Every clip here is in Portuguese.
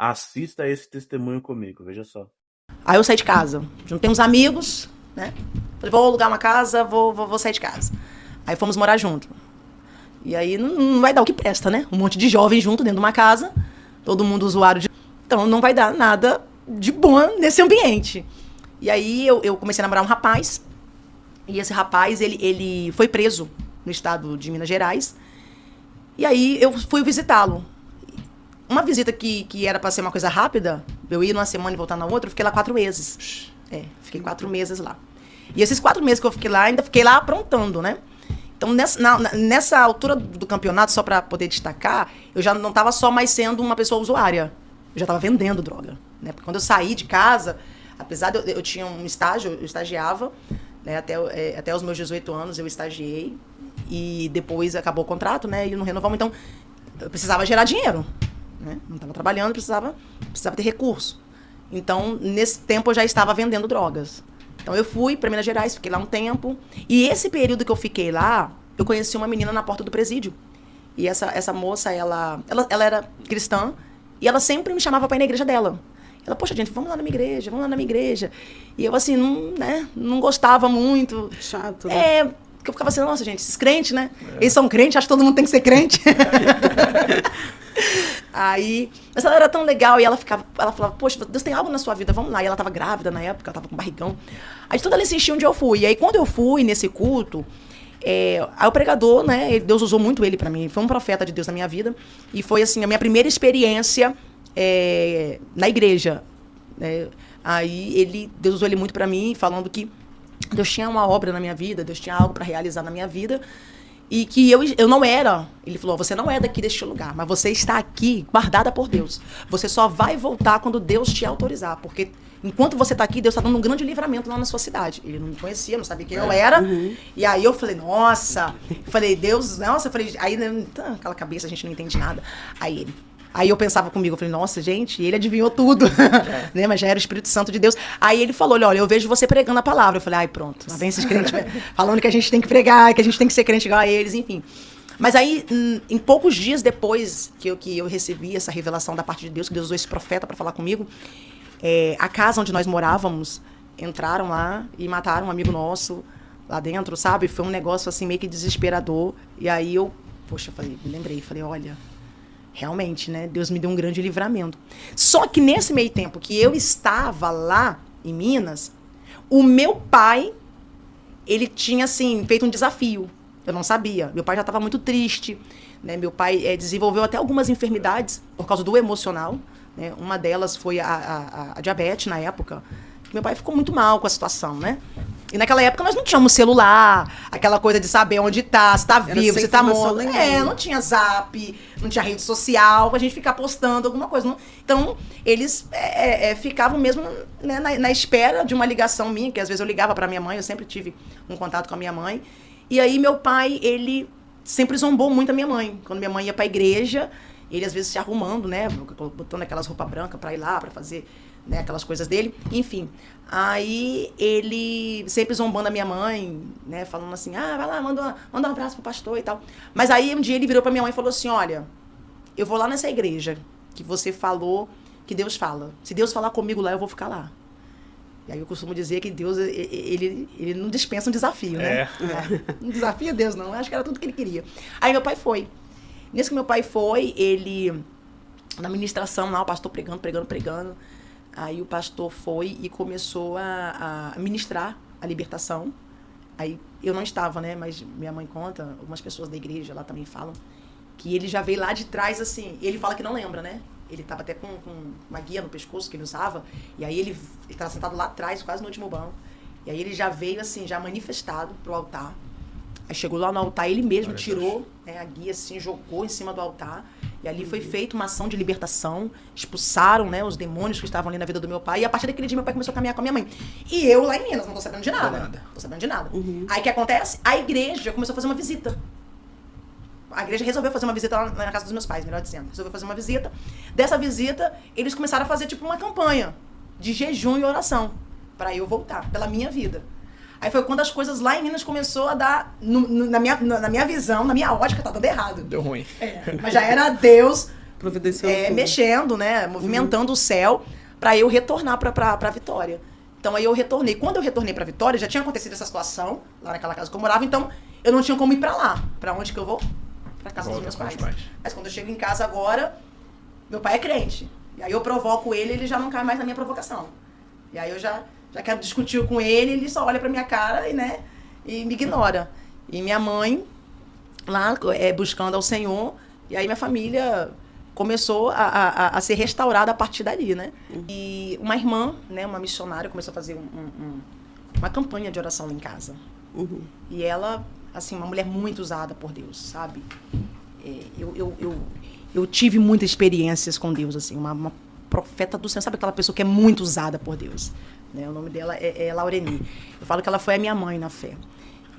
Assista esse testemunho comigo, veja só. Aí eu saí de casa, juntei uns amigos, né? Falei, vou alugar uma casa, vou sair de casa. Aí fomos morar junto. E aí não vai dar o que presta, né? Um monte de jovens junto dentro de uma casa, todo mundo usuário de... Então não vai dar nada de bom nesse ambiente. E aí eu comecei a namorar um rapaz, e esse rapaz, ele foi preso no estado de Minas Gerais. E aí eu fui visitá-lo. Uma visita que era para ser uma coisa rápida, eu ia numa semana e voltar na outra, eu fiquei lá 4 meses. Fiquei 4 meses lá. E esses 4 meses que eu fiquei lá, ainda fiquei lá aprontando, né? Então, nessa altura do campeonato, só para poder destacar, eu já não estava só mais sendo uma pessoa usuária. Eu já estava vendendo droga, né? Porque quando eu saí de casa, apesar de eu tinha um estágio, eu estagiava, né? Até os meus 18 anos eu estagiei. E depois acabou o contrato, né? E não renovamos. Então, eu precisava gerar dinheiro, né? Não estava trabalhando, precisava ter recurso. Então, nesse tempo, eu já estava vendendo drogas. Então, eu fui para Minas Gerais, fiquei lá um tempo. E esse período que eu fiquei lá, eu conheci uma menina na porta do presídio. E essa moça, ela era cristã, e ela sempre me chamava para ir na igreja dela. Ela, poxa, gente, vamos lá na minha igreja, vamos lá na minha igreja. E eu, assim, não gostava muito. Chato, né? Porque eu ficava assim, nossa, gente, esses crentes, né? Eles são crentes, acho que todo mundo tem que ser crente. Aí, mas ela era tão legal e ela falava, poxa, Deus tem algo na sua vida, vamos lá. E ela estava grávida na época, ela estava com barrigão. Aí toda ela insistia onde eu fui. E aí, quando eu fui nesse culto, aí o pregador, né, Deus usou muito ele para mim, foi um profeta de Deus na minha vida. E foi, assim, a minha primeira experiência na igreja. Aí, Deus usou ele muito para mim, falando que Deus tinha uma obra na minha vida, Deus tinha algo para realizar na minha vida. E que eu não era, ele falou, você não é daqui deste lugar, mas você está aqui guardada por Deus. Você só vai voltar quando Deus te autorizar, porque enquanto você está aqui, Deus está dando um grande livramento lá na sua cidade. Ele não me conhecia, não sabia quem eu era. Uhum. E aí eu falei, nossa, Deus, nossa, aí aquela cabeça, a gente não entende nada. Aí eu pensava comigo, eu falei, nossa, gente, ele adivinhou tudo, né? Mas já era o Espírito Santo de Deus. Aí ele falou, olha, eu vejo você pregando a palavra. Eu falei, ai, pronto, lá vem esses crentes falando que a gente tem que pregar, que a gente tem que ser crente igual a eles, enfim. Mas aí, em poucos dias depois que eu recebi essa revelação da parte de Deus, que Deus usou esse profeta para falar comigo, a casa onde nós morávamos, entraram lá e mataram um amigo nosso lá dentro, sabe? Foi um negócio assim meio que desesperador. E aí me lembrei, falei, olha... Realmente, né? Deus me deu um grande livramento. Só que nesse meio tempo que eu estava lá em Minas, o meu pai, ele tinha, assim, feito um desafio. Eu não sabia. Meu pai já estava muito triste, né? Meu pai desenvolveu até algumas enfermidades por causa do emocional, né? Uma delas foi a diabetes na época. Meu pai ficou muito mal com a situação, né? E naquela época nós não tínhamos celular, aquela coisa de saber onde tá, se tá vivo, se tá morto. Não tinha zap, não tinha rede social pra gente ficar postando alguma coisa. Não. Então, eles ficavam mesmo, né, na espera de uma ligação minha, que às vezes eu ligava pra minha mãe, eu sempre tive um contato com a minha mãe. E aí meu pai, ele sempre zombou muito a minha mãe. Quando minha mãe ia pra igreja, ele às vezes se arrumando, né, botando aquelas roupas brancas pra ir lá, pra fazer... Né, aquelas coisas dele, enfim. Aí ele sempre zombando a minha mãe, né, falando assim, vai lá, manda um abraço pro pastor e tal. Mas aí um dia ele virou pra minha mãe e falou assim, olha, eu vou lá nessa igreja que você falou que Deus fala. Se Deus falar comigo lá, eu vou ficar lá. E aí eu costumo dizer que Deus, ele não dispensa um desafio, né? Não desafia Deus, não. Eu acho que era tudo que ele queria. Aí meu pai foi. Nisso que meu pai foi, ele, na ministração lá, o pastor pregando. Aí o pastor foi e começou a ministrar a libertação. Aí eu não estava, né? Mas minha mãe conta, algumas pessoas da igreja lá também falam, que ele já veio lá de trás, assim, ele fala que não lembra, né? Ele estava até com uma guia no pescoço que ele usava, e aí ele estava sentado lá atrás, quase no último banco. E aí ele já veio, assim, já manifestado pro altar. Aí chegou lá no altar, ele mesmo tirou, né, a guia, assim, jogou em cima do altar. E ali foi feita uma ação de libertação, expulsaram, né, os demônios que estavam ali na vida do meu pai. E a partir daquele dia meu pai começou a caminhar com a minha mãe. E eu lá em Minas, não tô sabendo de nada. Tô sabendo de nada. Uhum. Aí o que acontece? A igreja começou a fazer uma visita. A igreja resolveu fazer uma visita lá na casa dos meus pais, melhor dizendo. Resolveu fazer uma visita. Dessa visita, eles começaram a fazer tipo uma campanha de jejum e oração para eu voltar, pela minha vida. Aí foi quando as coisas lá em Minas começou a dar, na minha visão, na minha ótica, tá dando errado. Deu ruim. Mas já era Deus Providenciou tudo. mexendo, né? Movimentando o céu para eu retornar para Vitória. Então aí eu retornei. Quando eu retornei para Vitória, já tinha acontecido essa situação lá naquela casa que eu morava, então eu não tinha como ir para lá. Para onde que eu vou? Para casa dos meus pais. Mas quando eu chego em casa agora, meu pai é crente. E aí eu provoco ele já não cai mais na minha provocação. E aí eu já quero discutir com ele só olha pra minha cara e me ignora. E minha mãe, lá, buscando ao Senhor, e aí minha família começou a ser restaurada a partir dali, né? E uma irmã, né, uma missionária, começou a fazer uma campanha de oração lá em casa. E ela, assim, uma mulher muito usada por Deus, sabe? Eu tive muitas experiências com Deus, assim, uma profeta do Senhor, sabe aquela pessoa que é muito usada por Deus? Né? O nome dela é Laureni. Eu falo que ela foi a minha mãe na fé.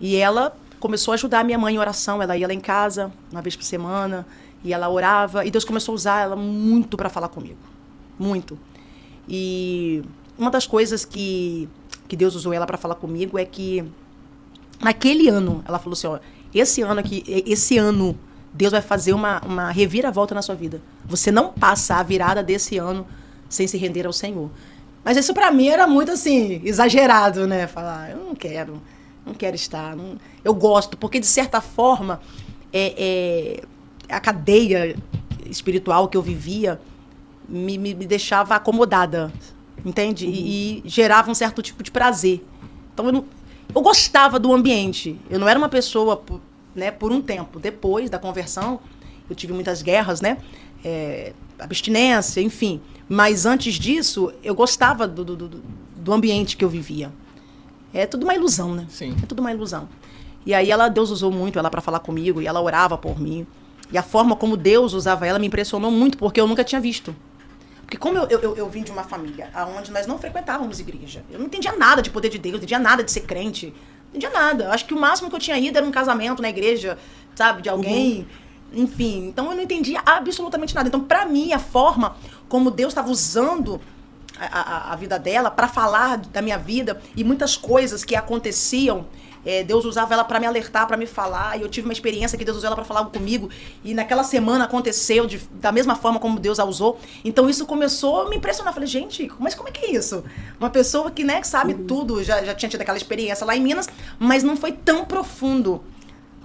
E ela começou a ajudar a minha mãe em oração, ela ia lá em casa, uma vez por semana, e ela orava, e Deus começou a usar ela muito para falar comigo. Muito. E uma das coisas que Deus usou ela para falar comigo é que, naquele ano, ela falou assim, ó, esse ano, Deus vai fazer uma reviravolta na sua vida. Você não passa a virada desse ano sem se render ao Senhor. Mas isso para mim era muito assim, exagerado, né? Falar, eu não quero estar. Eu gosto, porque de certa forma, a cadeia espiritual que eu vivia me deixava acomodada, entende? E gerava um certo tipo de prazer. Então eu gostava do ambiente. Eu não era uma pessoa... Né, por um tempo. Depois da conversão, eu tive muitas guerras, né? Abstinência, enfim. Mas antes disso, eu gostava do ambiente que eu vivia. É tudo uma ilusão, né? Sim. É tudo uma ilusão. E aí Deus usou muito ela para falar comigo, e ela orava por mim. E a forma como Deus usava ela me impressionou muito, porque eu nunca tinha visto. Porque como eu vim de uma família onde nós não frequentávamos igreja, eu não entendia nada de poder de Deus, não entendia nada de ser crente, não entendia nada. Acho que o máximo que eu tinha ido era um casamento na igreja, sabe, de alguém, enfim. Então eu não entendia absolutamente nada. Então, pra mim, a forma como Deus estava usando a vida dela para falar da minha vida e muitas coisas que aconteciam, Deus usava ela para me alertar, para me falar, e eu tive uma experiência que Deus usou ela para falar comigo, e naquela semana aconteceu da mesma forma como Deus a usou. Então isso começou a me impressionar. Falei, gente, mas como é que é isso? Uma pessoa que, né, sabe tudo, já tinha tido aquela experiência lá em Minas, mas não foi tão profundo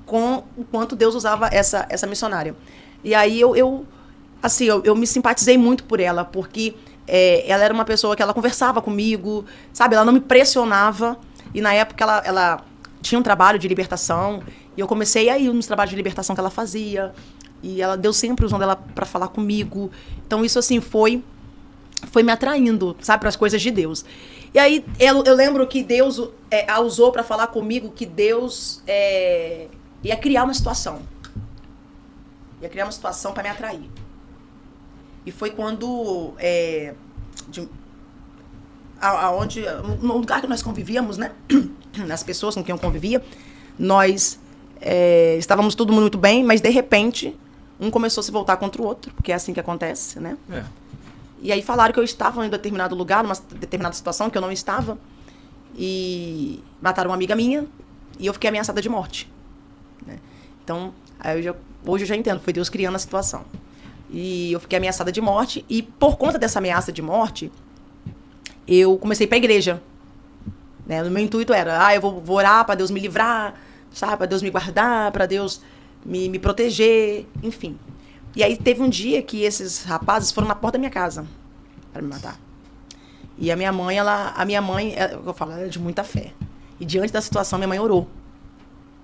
com o quanto Deus usava essa missionária. E aí eu me simpatizei muito por ela, porque ela era uma pessoa que ela conversava comigo, sabe? Ela não me pressionava, e na época ela tinha um trabalho de libertação, e eu comecei a ir nos trabalhos de libertação que ela fazia, e Deus sempre usando ela para falar comigo. Então isso, assim, foi me atraindo, sabe, para as coisas de Deus. E aí eu lembro que Deus a usou para falar comigo, que Deus ia criar uma situação. Ia criar uma situação para me atrair. E foi quando no lugar que nós convivíamos, né? As pessoas com quem eu convivia, nós estávamos todo mundo muito bem, mas de repente um começou a se voltar contra o outro, porque é assim que acontece, né? E aí falaram que eu estava em determinado lugar, numa determinada situação que eu não estava, e mataram uma amiga minha, e eu fiquei ameaçada de morte, né? Então, hoje eu já entendo, foi Deus criando a situação. E eu fiquei ameaçada de morte, e por conta dessa ameaça de morte, eu comecei a ir para a igreja. Né? O meu intuito era, eu vou orar para Deus me livrar, sabe? Para Deus me guardar, para Deus me proteger, enfim. E aí teve um dia que esses rapazes foram na porta da minha casa para me matar. E a minha mãe, eu falo, ela é de muita fé. E diante da situação, minha mãe orou.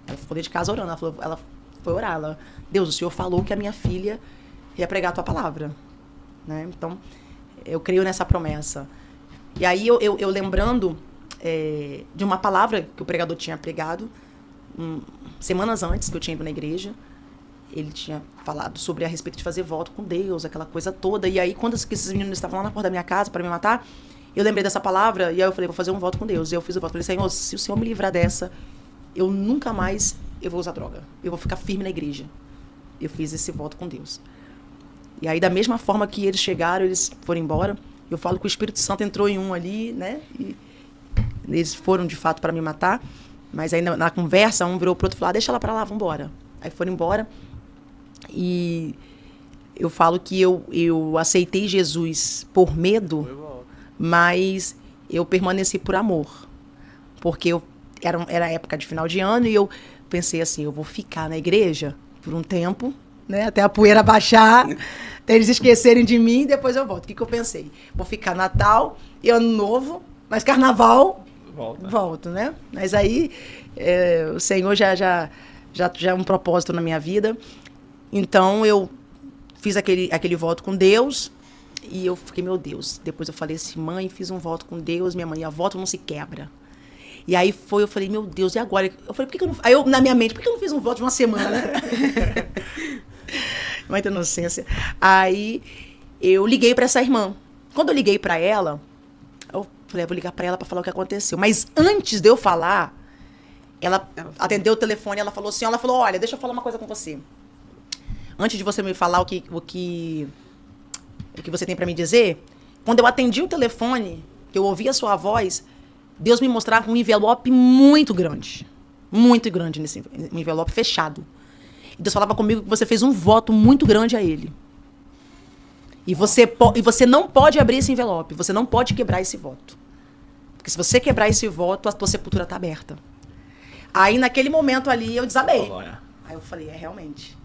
Ela ficou dentro de casa orando. Ela foi orar. Deus, o Senhor falou que a minha filha ia pregar a tua palavra. Né? Então, eu creio nessa promessa. E aí, eu lembrando de uma palavra que o pregador tinha pregado, semanas antes que eu tinha ido na igreja, ele tinha falado sobre a respeito de fazer voto com Deus, aquela coisa toda. E aí, quando esses meninos estavam lá na porta da minha casa para me matar, eu lembrei dessa palavra, e aí eu falei, vou fazer um voto com Deus. E eu fiz o voto, falei, Senhor, se o Senhor me livrar dessa, eu nunca mais vou usar droga. Eu vou ficar firme na igreja. Eu fiz esse voto com Deus. E aí, da mesma forma que eles chegaram, eles foram embora. Eu falo que o Espírito Santo entrou em um ali, né? E eles foram, de fato, para me matar. Mas aí, na conversa, um virou pro outro e falou, deixa ela para lá, vamos embora. Aí foram embora. E Eu falo que eu aceitei Jesus por medo, mas eu permaneci por amor. Porque era época de final de ano e eu pensei assim, eu vou ficar na igreja por um tempo, né, até a poeira baixar, até eles esquecerem de mim e depois eu volto. O que eu pensei? Vou ficar Natal e Ano Novo, mas Carnaval, volto, né? Mas aí o Senhor já é um propósito na minha vida. Então eu fiz aquele voto com Deus e eu fiquei, meu Deus. Depois eu falei assim, mãe, fiz um voto com Deus, minha mãe, a voto não se quebra. E aí eu falei, meu Deus, e agora? Eu falei, por que eu não. Aí eu, na minha mente, por que eu não fiz um voto de uma semana? Muita inocência. Aí eu liguei pra essa irmã. Quando eu liguei pra ela, eu falei, vou ligar pra ela pra falar o que aconteceu. Mas antes de eu falar, ela atendeu o telefone, ela falou assim, olha, deixa eu falar uma coisa com você. Antes de você me falar o que você tem pra me dizer, quando eu atendi o telefone, que eu ouvi a sua voz, Deus me mostrava um envelope muito grande nesse um envelope fechado. E Deus falava comigo que você fez um voto muito grande a Ele. E você não pode abrir esse envelope, você não pode quebrar esse voto. Porque se você quebrar esse voto, a tua sepultura está aberta. Aí, naquele momento ali, eu desabei. Aí eu falei, realmente.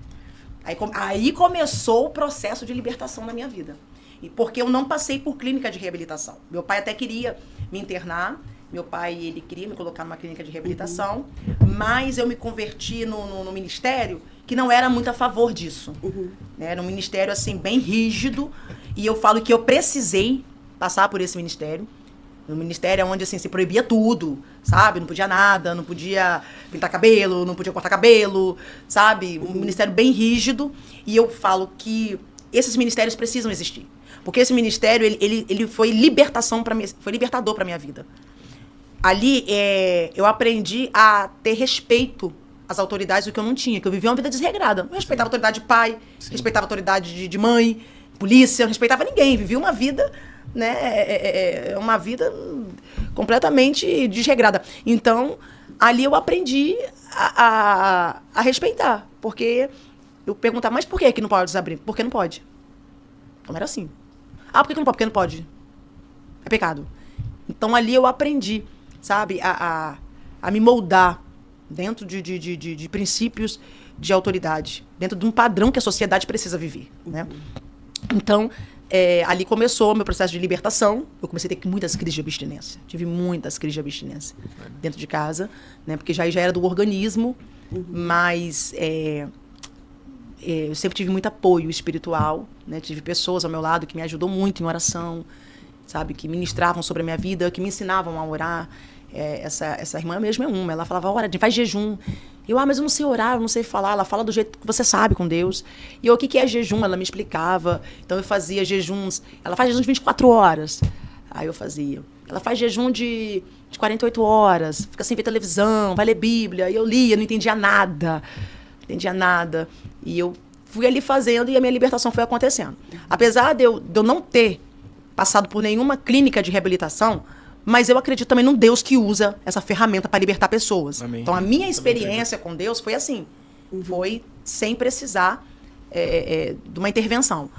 Aí começou o processo de libertação na minha vida. E porque eu não passei por clínica de reabilitação. Meu pai até queria me internar. Meu pai, ele queria me colocar numa clínica de reabilitação. Mas eu me converti no ministério que não era muito a favor disso. Né? Era um ministério, assim, bem rígido. E eu falo que eu precisei passar por esse ministério. No ministério onde, assim, se proibia tudo, sabe? Não podia nada, não podia pintar cabelo, não podia cortar cabelo, sabe? Um ministério bem rígido. E eu falo que esses ministérios precisam existir. Porque esse ministério, ele foi libertação para mim, foi libertador para minha vida. Ali, eu aprendi a ter respeito às autoridades, o que eu não tinha, que eu vivia uma vida desregrada. Não respeitava a autoridade de pai, respeitava a autoridade de mãe, polícia, não respeitava ninguém. Vivia uma vida, né, uma vida completamente desregrada. Então, ali eu aprendi a respeitar. Porque eu perguntava, mas por que não pode abrir? Por que não pode? Então era assim. Ah, por que não pode? Porque não pode. É pecado. Então ali eu aprendi, sabe, a me moldar dentro de princípios de autoridade, dentro de um padrão que a sociedade precisa viver, né? Então, ali começou o meu processo de libertação. Eu comecei a ter muitas crises de abstinência. Tive muitas crises de abstinência dentro de casa, né? Porque já era do organismo, mas eu sempre tive muito apoio espiritual, né? Tive pessoas ao meu lado que me ajudou muito em oração, sabe? Que ministravam sobre a minha vida, que me ensinavam a orar. Essa irmã mesmo é uma. Ela falava, ora, faz jejum. Mas eu não sei orar, eu não sei falar. Ela fala do jeito que você sabe com Deus. E eu, o que é jejum? Ela me explicava. Então eu fazia jejuns. Ela faz jejum de 24 horas. Aí eu fazia. Ela faz jejum de 48 horas. Fica sem ver televisão, vai ler Bíblia. E eu lia, não entendia nada. Não entendia nada. E eu fui ali fazendo e a minha libertação foi acontecendo. Apesar de eu não ter passado por nenhuma clínica de reabilitação, mas eu acredito também num Deus que usa essa ferramenta para libertar pessoas. Amém. Então, a minha experiência com Deus foi assim. Foi sem precisar de uma intervenção,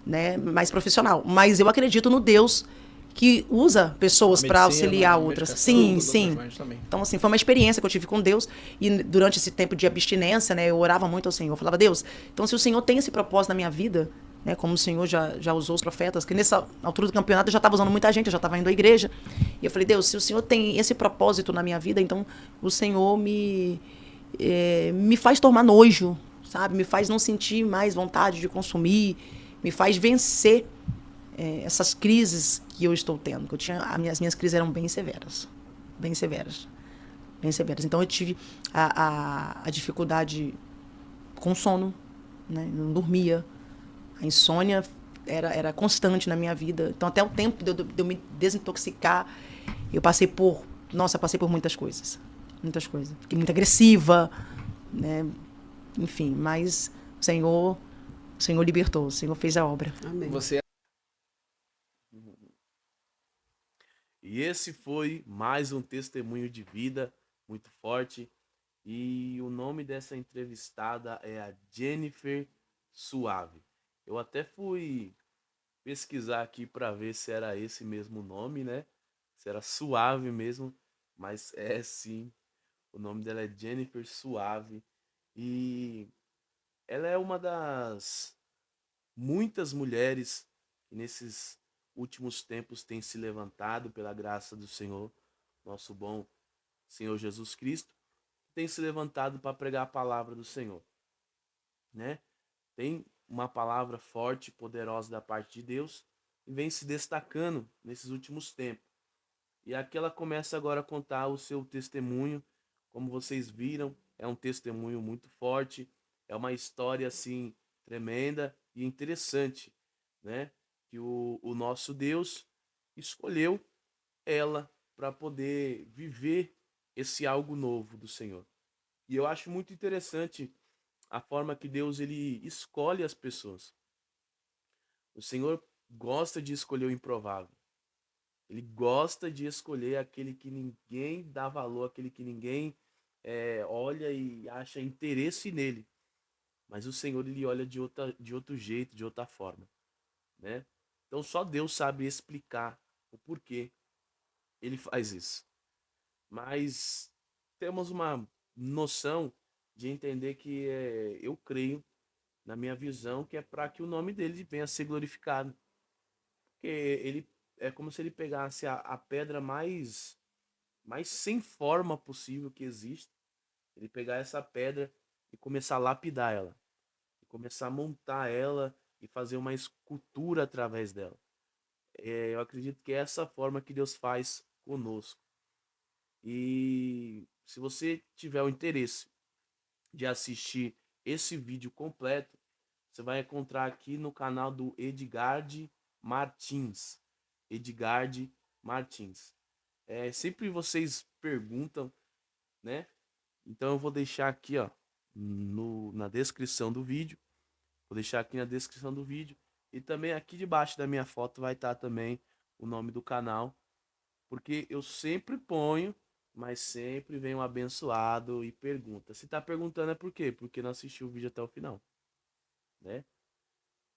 né, mais profissional. Mas eu acredito no Deus que usa pessoas para auxiliar outras. Sim, sim. Então, assim, foi uma experiência que eu tive com Deus. E durante esse tempo de abstinência, né, eu orava muito ao Senhor. Eu falava, Deus, então se o Senhor tem esse propósito na minha vida, né, como o Senhor já usou os profetas, que nessa altura do campeonato eu já estava usando muita gente, eu já estava indo à igreja. E eu falei, Deus, se o Senhor tem esse propósito na minha vida, então o Senhor me faz tomar nojo, sabe? Me faz não sentir mais vontade de consumir, me faz vencer essas crises que eu estou tendo. Que eu tinha, as minhas crises eram bem severas. Bem severas. Bem severas. Então eu tive a dificuldade com sono, né? Não dormia. A insônia era constante na minha vida. Então, até o tempo de eu me desintoxicar, eu passei por muitas coisas. Muitas coisas. Fiquei muito agressiva, né? Enfim, mas o Senhor libertou, o Senhor fez a obra. Amém. E esse foi mais um testemunho de vida muito forte. E o nome dessa entrevistada é a Jennifer Suave. Eu até fui pesquisar aqui para ver se era esse mesmo nome, né? Se era Suave mesmo, mas é sim. O nome dela é Jennifer Suave e ela é uma das muitas mulheres que nesses últimos tempos têm se levantado pela graça do Senhor, nosso bom Senhor Jesus Cristo, tem se levantado para pregar a palavra do Senhor, né? Tem uma palavra forte, poderosa da parte de Deus e vem se destacando nesses últimos tempos. E aqui ela começa agora a contar o seu testemunho, como vocês viram, é um testemunho muito forte, é uma história assim tremenda e interessante, né? Que o nosso Deus escolheu ela para poder viver esse algo novo do Senhor. E eu acho muito interessante a forma que Deus ele escolhe as pessoas. O Senhor gosta de escolher o improvável. Ele gosta de escolher aquele que ninguém dá valor, aquele que ninguém olha e acha interesse nele. Mas o Senhor ele olha de outro jeito, de outra forma, né? Então só Deus sabe explicar o porquê ele faz isso. Mas temos uma noção de entender que eu creio, na minha visão, que é para que o nome dele venha a ser glorificado. Porque ele é como se ele pegasse a pedra mais sem forma possível que existe. Ele pegar essa pedra e começar a lapidar ela. E começar a montar ela e fazer uma escultura através dela. Eu acredito que é essa forma que Deus faz conosco. E se você tiver o interesse de assistir esse vídeo completo, você vai encontrar aqui no canal do Edgard Martins. Edgard Martins. Sempre vocês perguntam, né? Então eu vou deixar aqui, ó, na descrição do vídeo. Vou deixar aqui na descrição do vídeo. E também aqui debaixo da minha foto vai estar também o nome do canal. Porque eu sempre ponho, mas sempre vem um abençoado e pergunta. Se tá perguntando é por quê? Porque não assistiu o vídeo até o final, né?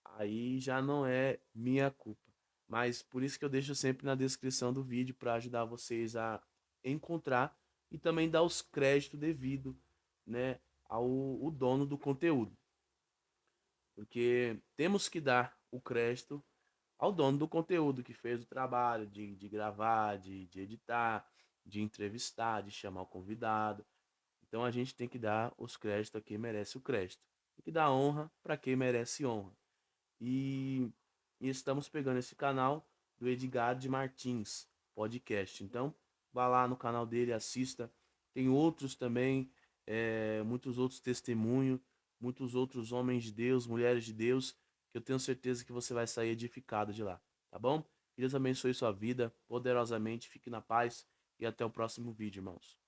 Aí já não é minha culpa. Mas por isso que eu deixo sempre na descrição do vídeo para ajudar vocês a encontrar e também dar os créditos devido, né, ao o dono do conteúdo. Porque temos que dar o crédito ao dono do conteúdo que fez o trabalho de gravar, de editar, de entrevistar, de chamar o convidado. Então a gente tem que dar os créditos a quem merece o crédito. Tem que dar honra para quem merece honra. E, e estamos pegando esse canal do Edgar de Martins Podcast. Então, vá lá no canal dele, assista. Tem outros também, muitos outros testemunhos, muitos outros homens de Deus, mulheres de Deus, que eu tenho certeza que você vai sair edificado de lá, tá bom? Que Deus abençoe sua vida poderosamente, fique na paz e até o próximo vídeo, irmãos.